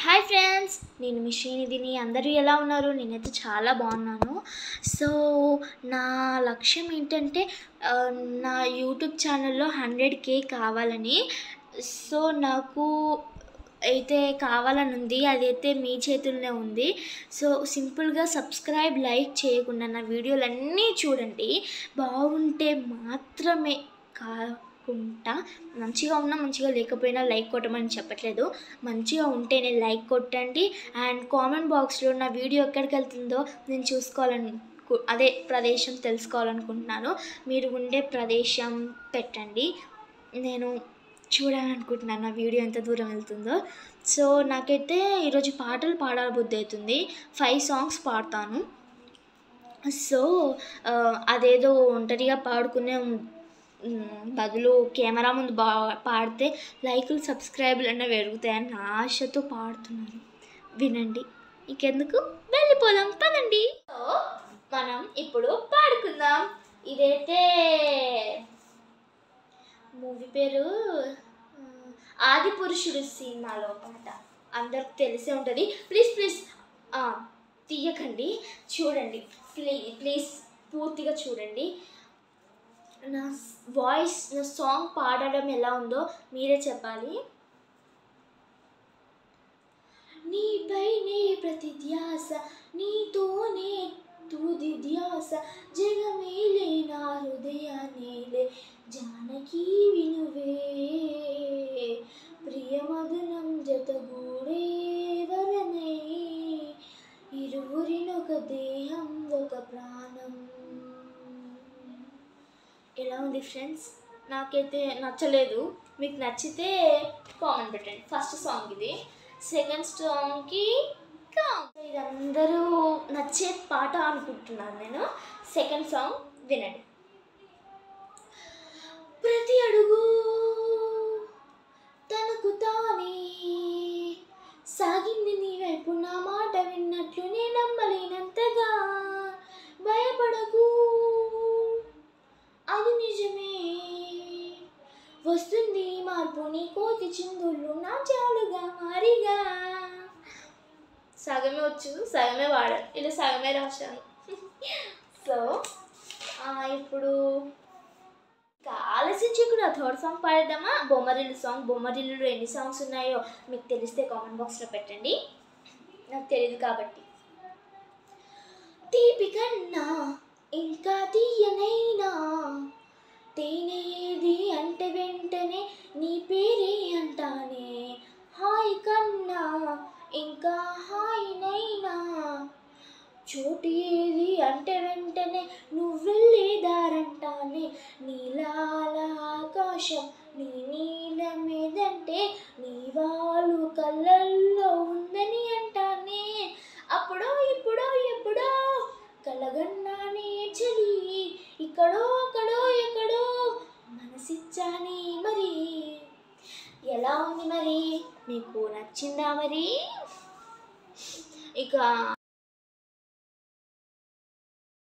Hi friends, నేను మీ శ్రీనిధిని. అందరూ ఎలా ఉన్నారు? నేనైతే చాలా బాగున్నాను. సో నా లక్ష్యం ఏంటంటే నా యూట్యూబ్ ఛానల్లో 100K కావాలని. సో నాకు అయితే కావాలని ఉంది, అదైతే మీ చేతుల్లోనే ఉంది. సో సింపుల్గా సబ్స్క్రైబ్, లైక్ చేయకుండా నా వీడియోలన్నీ చూడండి. బాగుంటే మాత్రమే కాకుండా మంచిగా ఉన్నా మంచిగా లేకపోయినా లైక్ కొట్టమని చెప్పట్లేదు. మంచిగా ఉంటేనే లైక్ కొట్టండి. అండ్ కామెంట్ బాక్స్లో నా వీడియో ఎక్కడికి వెళ్తుందో నేను అదే ప్రదేశం తెలుసుకోవాలనుకుంటున్నాను. మీరు ఉండే ప్రదేశం పెట్టండి, నేను చూడాలనుకుంటున్నాను నా వీడియో ఎంత దూరం వెళ్తుందో. సో నాకైతే ఈరోజు పాటలు పాడబుద్ధి అవుతుంది. 5 సాంగ్స్ పాడతాను. సో అదేదో ఒంటరిగా పాడుకునే బదులు కెమెరా ముందు పాడితే లైకులు, సబ్స్క్రైబులు అన్నీ పెరుగుతాయని ఆశతో పాడుతున్నాను. వినండి. ఇంకెందుకు, వెళ్ళిపోదాం పదండి. సో మనం ఇప్పుడు పాడుకుందాం. ఇదైతే మూవీ పేరు ఆదిపురుషుడు సినిమాలో పాట, అందరికి తెలిసే ఉంటుంది. ప్లీజ్ తీయకండి, చూడండి. ప్లీజ్ పూర్తిగా చూడండి. నా వాయిస్, నా సాంగ్ పాడడం ఎలా ఉందో మీరే చెప్పాలి. నీపైనే ప్రతి ధ్యాస, నీతోనే తుది ధ్యాస, జగమేలే నా హృదయాన్నేలే జానకి వినువే, ప్రియమధునం జతగూడే వరనై, ఇరువురినొక దేహం ఒక ప్రాణం. ఎలా ఉంది ఫ్రెండ్స్? నాకైతే నచ్చలేదు. మీకు నచ్చితే కామెంట్ పెట్టండి. ఫస్ట్ సాంగ్ ఇది. సెకండ్ సాంగ్కి ఇది అందరూ నచ్చే పాట అనుకుంటున్నాను నేను. సెకండ్ సాంగ్ వినండి. ప్రతి అడుగు తనకు తానే సాగింది నీ వైపు, నా మాట విన్నట్లు నే నమ్మలేనంతగా, భయపడకు అది నిజమే, వస్తుంది మార్పు నీ కోతి చిందుళ్ళు నా చాలుగా మారిగా. సగమే వచ్చు, సగమే వాడాను, ఇలా సగమే రాశాను. సో ఇప్పుడు ఆలోచించకుండా థర్డ్ సాంగ్ పాడేద్దామా? బొమ్మరిల్లు సాంగ్. బొమ్మరిల్లులో ఎన్ని సాంగ్స్ ఉన్నాయో మీకు తెలిస్తే కామెంట్ బాక్స్లో పెట్టండి, నాకు తెలియదు కాబట్టి. తీపి కన్నా ఇంకా తీయనైనా తేనె ఏది అంటే వెంటనే నీ పేరే అంటానే, హాయి కన్నా ఇంకా హాయినైనా చోటు ఏది అంటే వెంటనే నువ్వెళ్ళేదారంటానే, నీలాల ఆకాశం నీ నీలమేదంటే నీ వాళ్ళు కళ్ళల్లో ఉందని అంటానే, అప్పుడో ఇప్పుడో ఎప్పుడో కలగన్నానే చలి, ఇక్కడో అక్కడో ఎక్కడో మనసిచ్చానే మరి. ఎలా ఉంది మరి? మీకు నచ్చిందా మరి? ఇక